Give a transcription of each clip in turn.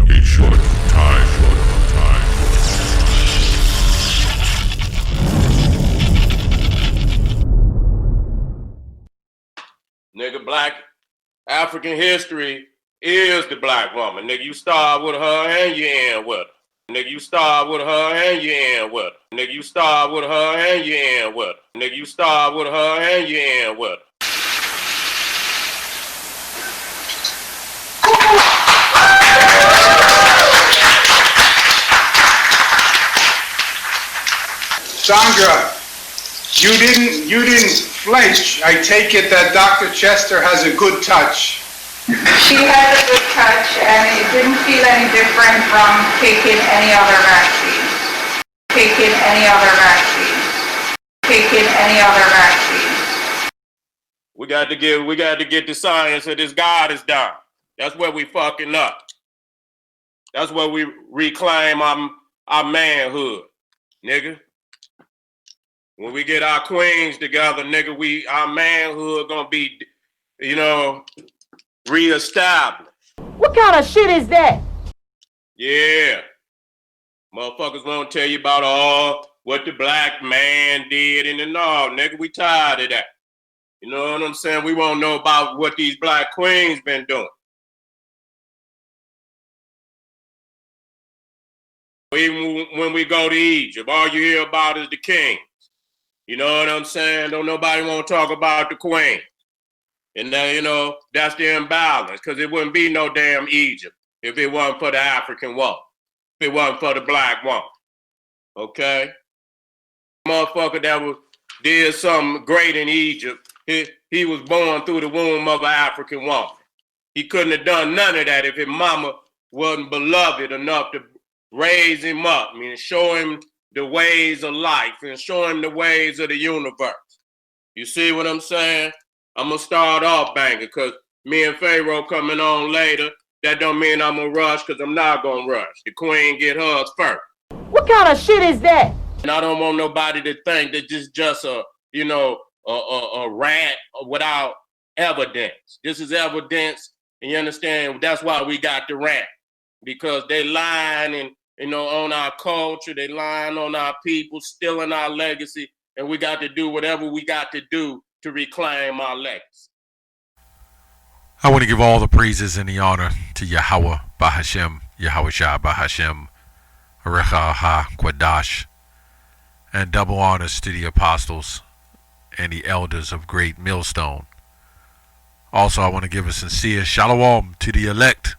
a short time. Nigga, black African history is the black woman. Nigga, you start with her and you end with her. Nigga, you start with her and you end with her. Nigga, you start with her and you end with her. Nigga, you start with her and you end with her. Sandra, you didn't flinch. I take it that Dr. Chester has a good touch. She had a good touch, and it didn't feel any different from taking any other vaccine. Taking any other vaccine. Taking any other vaccine. We got to get the science of this God is done. That's where we fucking up. That's where we reclaim our manhood, nigga. When we get our queens together, nigga, our manhood gonna be, reestablished. What kind of shit is that? Yeah. Motherfuckers won't tell you about all what the black man did and all. Nigga, we tired of that. You know what I'm saying? We won't know about what these black queens been doing. Even when we go to Egypt, all you hear about is the king. You know what I'm saying? Don't nobody want to talk about the queen. And that's the imbalance, because it wouldn't be no damn Egypt if it wasn't for the African woman, if it wasn't for the black woman. Okay? Motherfucker that did something great in Egypt, he was born through the womb of an African woman. He couldn't have done none of that if his mama wasn't beloved enough to raise him up, show him the ways of life and show him the ways of the universe. You see what I'm saying? I'm going to start off banging, because me and Pharaoh coming on later. That don't mean I'm going to rush, because I'm not going to rush. The queen get hers first. What kind of shit is that? And I don't want nobody to think that this is just a rant without evidence. This is evidence, and you understand? That's why we got the rant, because they lying on our culture, they lying on our people, stealing our legacy, and we got to do whatever we got to do to reclaim our legacy. I want to give all the praises and the honor to Yahweh Bahashem, Yahweh Shah Bahashem, Arecha Ha Kwadash, and double honors to the apostles and the elders of Great Millstone. Also, I want to give a sincere shalom to the elect.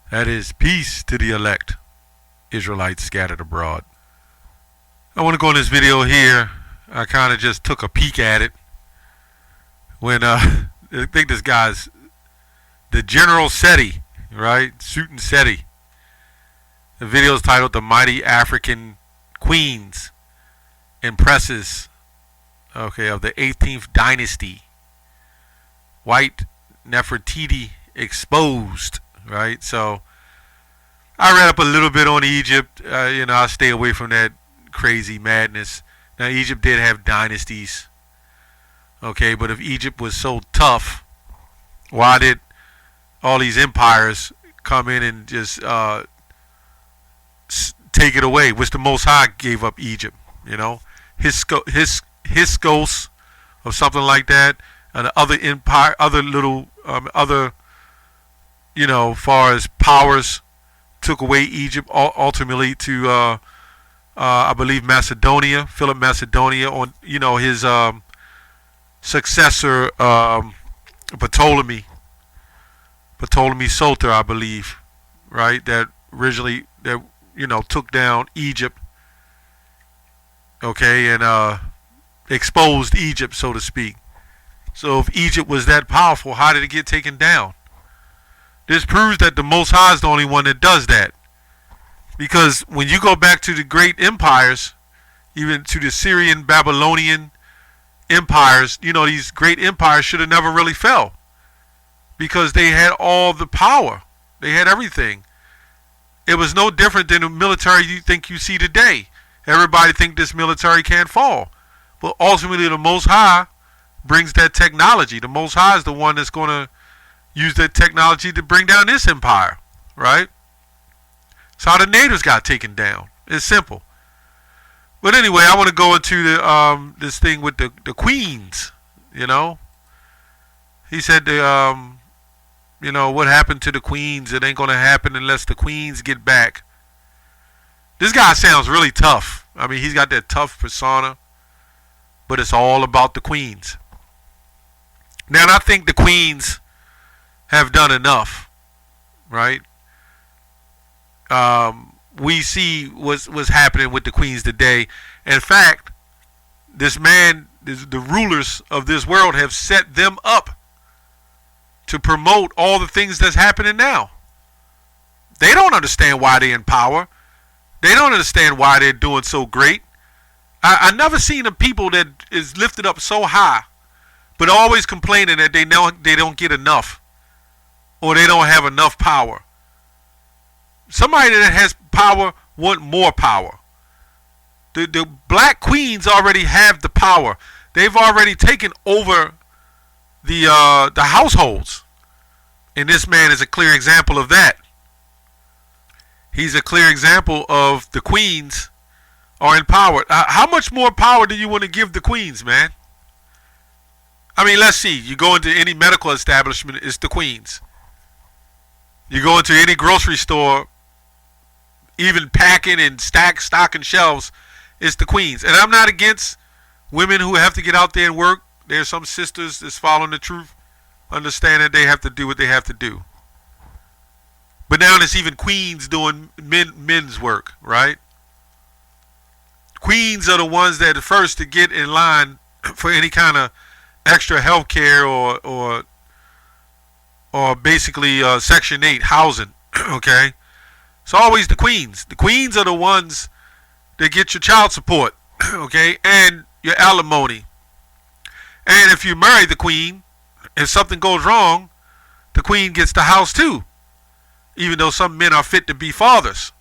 That is, peace to the elect, Israelites scattered abroad. I want to go in this video here. I kind of just took a peek at it when I think this guy's the General Seti, right? Suitin Seti. The video is titled "The Mighty African Queens Empresses," of the 18th Dynasty. White Nefertiti exposed, right? So I read up a little bit on Egypt. I stay away from that crazy madness. Now, Egypt did have dynasties, okay, but if Egypt was so tough, why did all these empires come in and just take it away? Which the Most High gave up Egypt, Hyksos or something like that, and other empire, other little, far as powers took away Egypt ultimately to I believe Macedonia, Philip Macedonia, on his successor Ptolemy Soter, I believe, right? That originally took down Egypt, okay, and exposed Egypt, so to speak. So if Egypt was that powerful, how did it get taken down? This proves that the Most High is the only one that does that. Because when you go back to the great empires, even to the Syrian, Babylonian empires, these great empires should have never really fell. Because they had all the power. They had everything. It was no different than the military you think you see today. Everybody think this military can't fall. But ultimately the Most High brings that technology. The Most High is the one that's going to, used that technology to bring down this empire, right? That's how the natives got taken down. It's simple. But anyway, I want to go into the this thing with the queens. You know, he said you know, what happened to the queens? It ain't gonna happen unless the queens get back. This guy sounds really tough. I mean, he's got that tough persona, but it's all about the queens. Now, and I think the queens have done enough, right? We see what's happening with the queens today. In fact, this man, the rulers of this world have set them up to promote all the things that's happening now. They don't understand why they're in power. They don't understand why they're doing so great. I never seen a people that is lifted up so high, but always complaining that they don't get enough, or they don't have enough power. Somebody that has power want more power. The black queens already have the power. They've already taken over the households, and this man is a clear example of that. He's a clear example of the queens are in power. How much more power do you want to give the queens, man? I mean, let's see. You go into any medical establishment, it's the queens. You go into any grocery store, even packing and stocking shelves, it's the queens. And I'm not against women who have to get out there and work. There's some sisters that's following the truth, understand that they have to do what they have to do. But now there's even queens doing men's work, right? Queens are the ones that are first to get in line for any kind of extra health care or basically Section 8 housing, okay? It's always the queens. The queens are the ones that get your child support, okay, and your alimony. And if you marry the queen, if something goes wrong, the queen gets the house too, even though some men are fit to be fathers.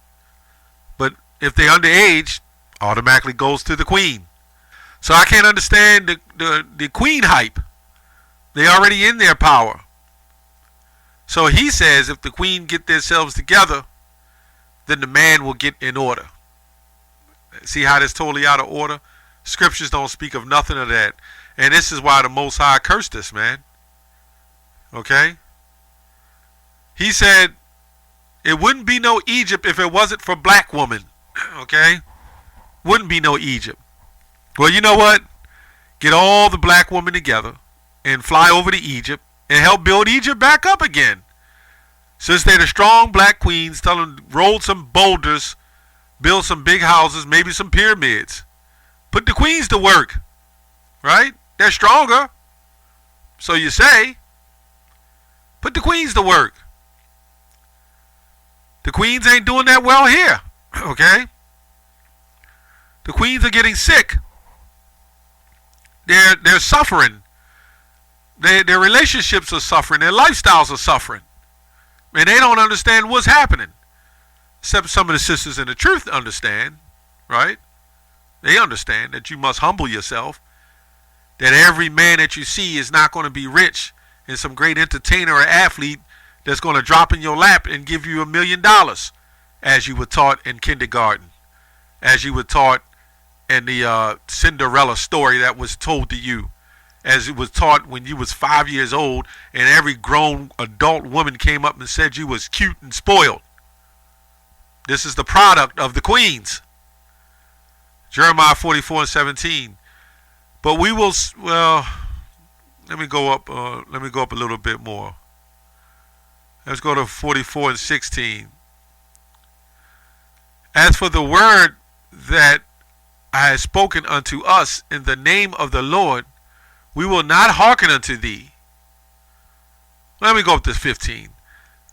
But if they're underage, automatically goes to the queen. So I can't understand the queen hype. They already in their power. So he says if the queen get themselves together, then the man will get in order. See how that's totally out of order? Scriptures don't speak of nothing of that. And this is why the Most High cursed us, man. Okay? He said it wouldn't be no Egypt if it wasn't for black women. Okay? Wouldn't be no Egypt. Well, you know what? Get all the black women together and fly over to Egypt and help build Egypt back up again. Since they're the strong black queens, tell them roll some boulders, build some big houses, maybe some pyramids. Put the queens to work. Right? They're stronger. So you say. Put the queens to work. The queens ain't doing that well here. Okay? The queens are getting sick. They're suffering. Their relationships are suffering. Their lifestyles are suffering. And they don't understand what's happening. Except some of the sisters in the truth understand. Right? They understand that you must humble yourself. That every man that you see is not going to be rich and some great entertainer or athlete that's going to drop in your lap and give you $1 million, as you were taught in kindergarten, as you were taught in the Cinderella story that was told to you, as it was taught when you was 5 years old, and every grown adult woman came up and said you was cute and spoiled. This is the product of the queens. Jeremiah 44:17. But we will, well, let me go up a little bit more. Let's go to 44:16. As for the word that I have spoken unto us in the name of the Lord, we will not hearken unto thee. Let me go up to 15.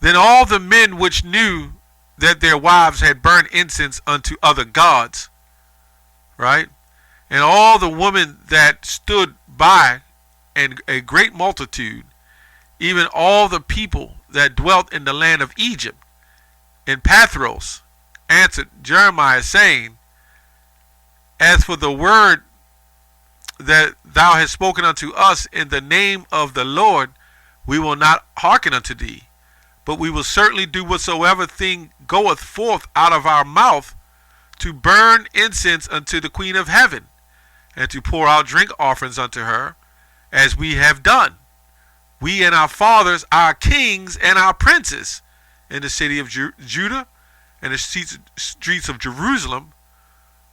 Then all the men which knew that their wives had burned incense unto other gods, right? And all the women that stood by, and a great multitude, even all the people that dwelt in the land of Egypt, in Pathros, answered Jeremiah, saying, As for the word that thou hast spoken unto us in the name of the Lord, we will not hearken unto thee. But we will certainly do whatsoever thing goeth forth out of our mouth, to burn incense unto the Queen of Heaven, and to pour out drink offerings unto her, as we have done, we and our fathers, our kings and our princes, in the city of Judah and the streets of Jerusalem.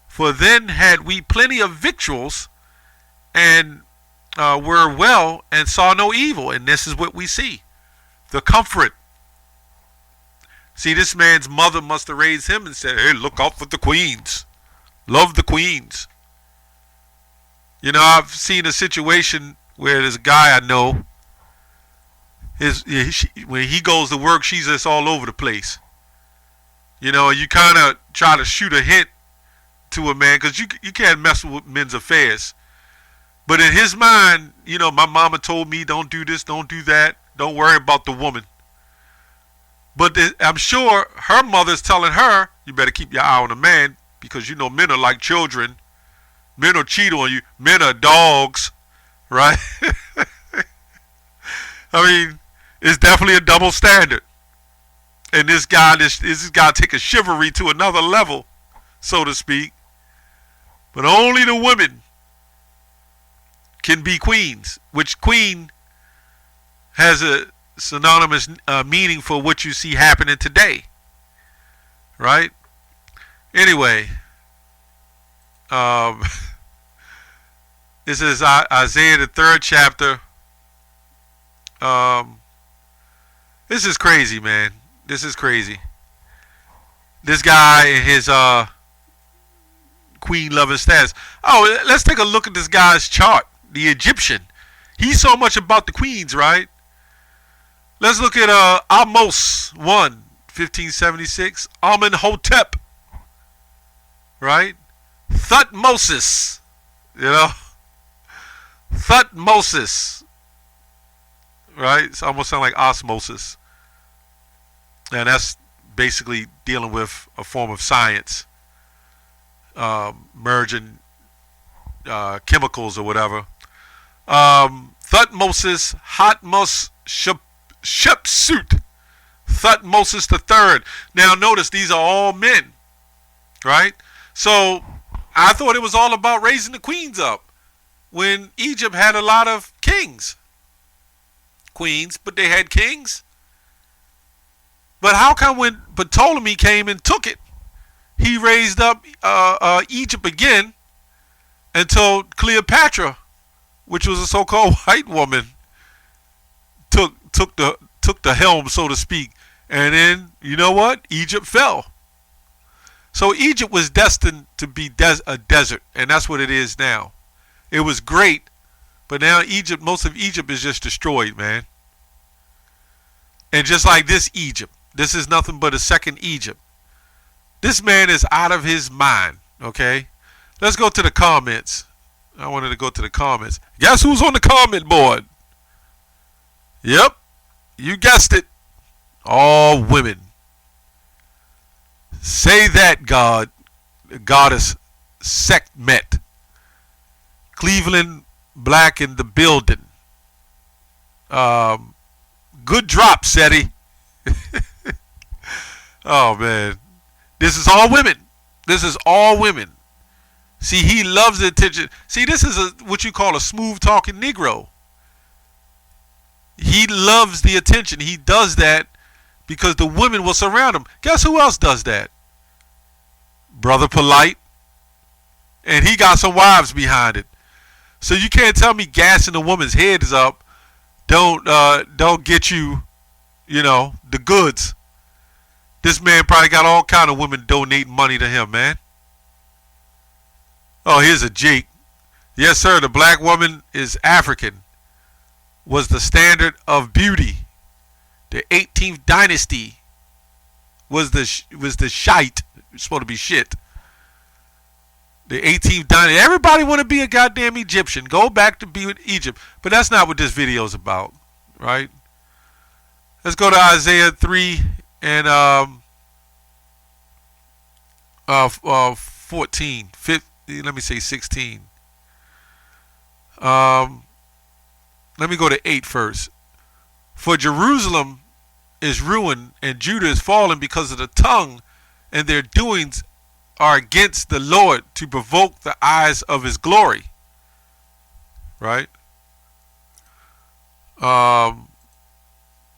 For then had we plenty of victuals, and were well, and saw no evil. And this is what we see, the comfort. See, this man's mother must have raised him and said, hey, look out for the queens. Love the queens. You know, I've seen a situation where there's a guy I know, when he goes to work, she's just all over the place. You know, you kind of try to shoot a hint to a man, because you can't mess with men's affairs. But in his mind, you know, my mama told me, don't do this, don't do that, don't worry about the woman. But I'm sure her mother's telling her, you better keep your eye on the man, because you know men are like children. Men will cheat on you. Men are dogs, right? I mean, it's definitely a double standard. And this guy take a chivalry to another level, so to speak. But only the women can be queens, which queen has a synonymous meaning for what you see happening today, right? Anyway, this is Isaiah the 3rd chapter. This is crazy, man. This is crazy. This guy and his queen loving status. Oh, let's take a look at this guy's chart. The Egyptian. He's so much about the queens, right? Let's look at Amos 1, 1576. Amenhotep. Right? Thutmoses. You know? Thutmoses. Right? It's almost sound like osmosis. And that's basically dealing with a form of science. Merging chemicals or whatever. Thutmoses, Hatmos Shepsut, Thutmoses the third. Now notice these are all men, right? So I thought it was all about raising the queens up, when Egypt had a lot of queens, but they had kings. But how come when Ptolemy came and took it, he raised up Egypt again until Cleopatra, which was a so-called white woman, took the helm, so to speak, and then you know what? Egypt fell. So Egypt was destined to be a desert, and that's what it is now. It was great, but now Egypt, most of Egypt is just destroyed, man. And just like this Egypt, this is nothing but a second Egypt. This man is out of his mind. Okay, let's go to the comments. I wanted to go to the comments. Guess who's on the comment board? Yep, you guessed it. All women. Say that, God. Goddess Sekhmet. Cleveland Black in the building. Good drop, Seti. Oh, man. This is all women. This is all women. See, he loves the attention. See, this is what you call a smooth talking Negro. He loves the attention. He does that because the women will surround him. Guess who else does that? Brother Polite. And he got some wives behind it. So you can't tell me gassing a woman's head is up don't get you, the goods. This man probably got all kind of women donating money to him, man. Oh, here's a Jake. Yes, sir, the black woman is African. Was the standard of beauty. The 18th dynasty was the shite. It's supposed to be shit. The 18th dynasty. Everybody want to be a goddamn Egyptian. Go back to be with Egypt. But that's not what this video is about, right? Let's go to Isaiah 3 and 14. 15, let me say 16. Let me go to 8 first. For Jerusalem is ruined, and Judah is fallen because of the tongue, and their doings are against the Lord to provoke the eyes of his glory. Right?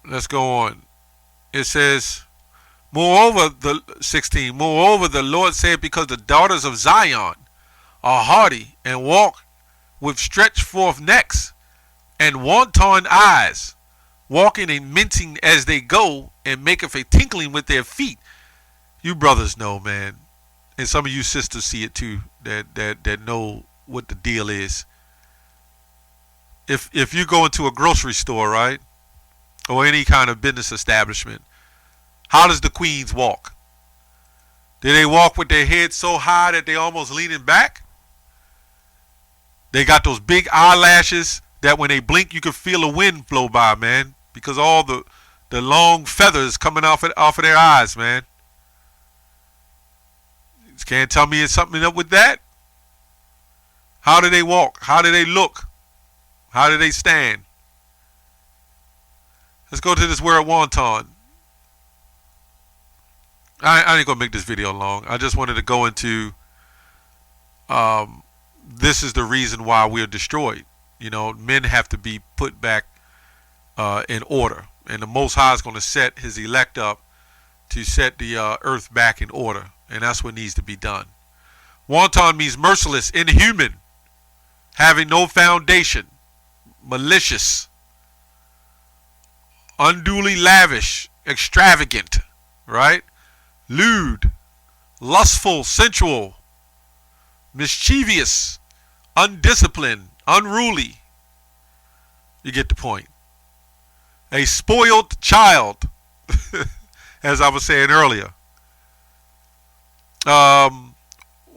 Let's go on. It says, moreover, the Lord said, because the daughters of Zion are haughty and walk with stretched forth necks and wanton eyes, walking and mincing as they go, and maketh a tinkling with their feet. You brothers know, man, and some of you sisters see it too, that know what the deal is. If you go into a grocery store, right, or any kind of business establishment, how does the queens walk? Do they walk with their heads so high that they almost leaning back? They got those big eyelashes that when they blink, you can feel a wind blow by, man, because all the long feathers coming off of their eyes, man. You can't tell me it's something up with that. How do they walk? How do they look? How do they stand? Let's go to this word wanton. I ain't gonna make this video long. I just wanted to go into this is the reason why we're destroyed. You know, men have to be put back in order, and the Most High is going to set his elect up to set the earth back in order, and that's what needs to be done. Wanton means merciless, inhuman, having no foundation, malicious, unduly lavish, extravagant, right? Lewd, lustful, sensual, mischievous, undisciplined, unruly. You get the point. A spoiled child, as I was saying earlier.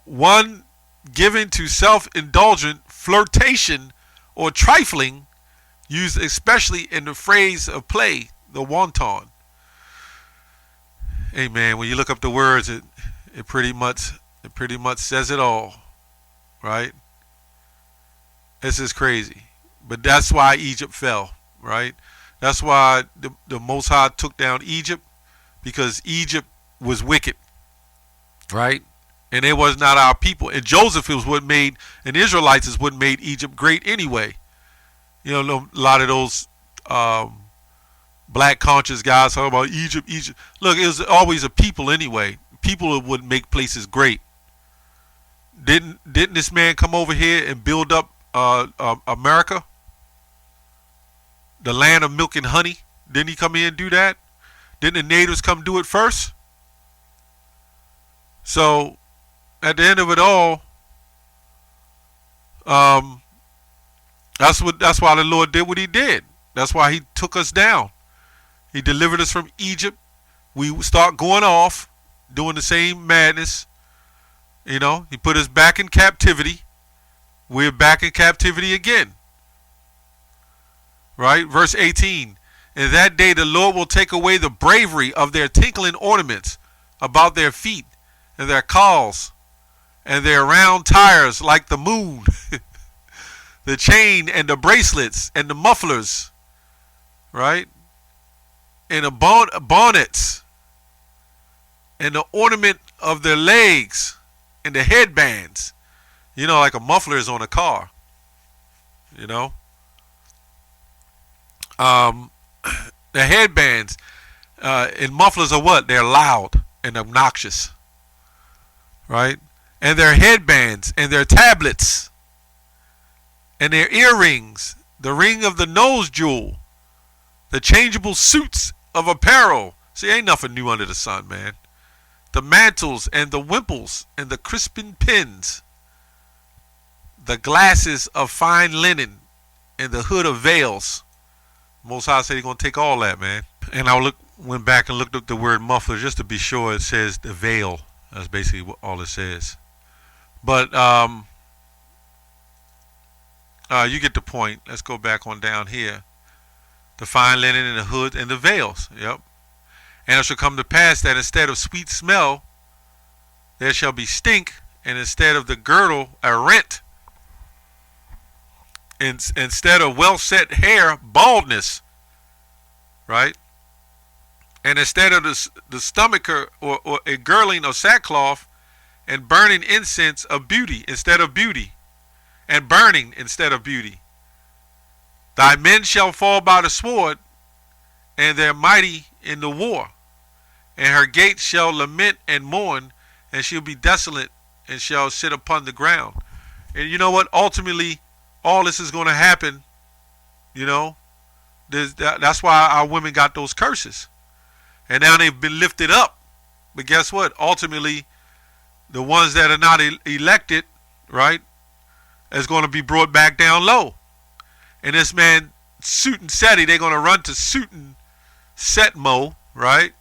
One given to self-indulgent flirtation or trifling, used especially in the phrase of play, the wanton. Hey man, when you look up the words, it pretty much says it all, right? This is crazy, but that's why Egypt fell, right? That's why the Most High took down Egypt, because Egypt was wicked, right? And it was not our people. And Joseph was what made, and Israelites is what made Egypt great anyway. You know, a lot of those black conscious guys talk about Egypt. Look, it was always a people anyway. People would make places great. Didn't this man come over here and build up America? The land of milk and honey? Didn't he come here and do that? Didn't the natives come do it first? So, at the end of it all, that's why the Lord did what he did. That's why he took us down. He delivered us from Egypt. We start going off, doing the same madness. You know, he put us back in captivity. We're back in captivity again. Right? Verse 18. In that day the Lord will take away the bravery of their tinkling ornaments about their feet, and their cauls, and their round tires like the moon, the chain and the bracelets and the mufflers, right? And the bonnets, and the ornament of their legs, and the headbands. You know, like a muffler is on a car, you know. The headbands and mufflers are what? They're loud and obnoxious, right? And their headbands and their tablets and their earrings, the ring of the nose jewel, the changeable suits of apparel. See, ain't nothing new under the sun, man. The mantles and the wimples and the crisping pins, the glasses of fine linen and the hood of veils. Most High said he's going to take all that, man. And I went back and looked up the word muffler just to be sure. It says the veil. That's basically what all it says. But you get the point. Let's go back on down here. The fine linen and the hood and the veils. Yep. And it shall come to pass that instead of sweet smell, there shall be stink, and instead of the girdle, a rent. Instead of well set hair, baldness. right? And instead of the stomach or a girdling of sackcloth and burning incense of beauty instead of beauty, and burning instead of beauty. Thy men shall fall by the sword, and they're mighty in the war. And her gates shall lament and mourn, and she'll be desolate and shall sit upon the ground. And you know what? Ultimately, all this is going to happen. You know, that's why our women got those curses. And now they've been lifted up. But guess what? Ultimately, the ones that are not elected, right, is going to be brought back down low. And this man, Suit and Seti, they're going to run to Suit and Setmo, right?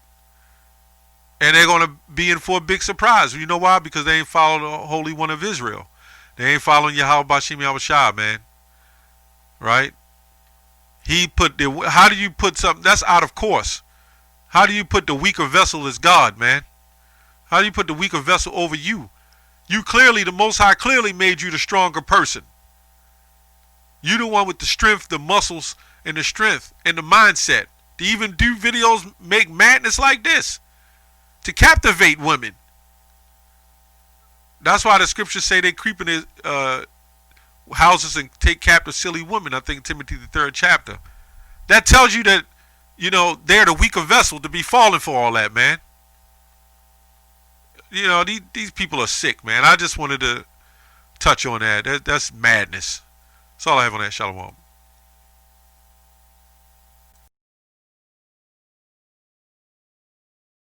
And they're going to be in for a big surprise. You know why? Because they ain't following the Holy One of Israel. They ain't following Yahweh Bashim Yahweh Shah, man. Right? How do you put something that's out of course? How do you put the weaker vessel as God, man? How do you put the weaker vessel over you? You clearly, the Most High clearly made you the stronger person. You the one with the strength, the muscles, and the strength, and the mindset to even do videos, make madness like this, to captivate women. That's why the scriptures say they creep in their houses and take captive silly women. I think Timothy the 3rd chapter. That tells you that, you know, they're the weaker vessel to be falling for all that, man. You know, these people are sick, man. I just wanted to touch on that. That's madness. That's all I have on that. Shalom.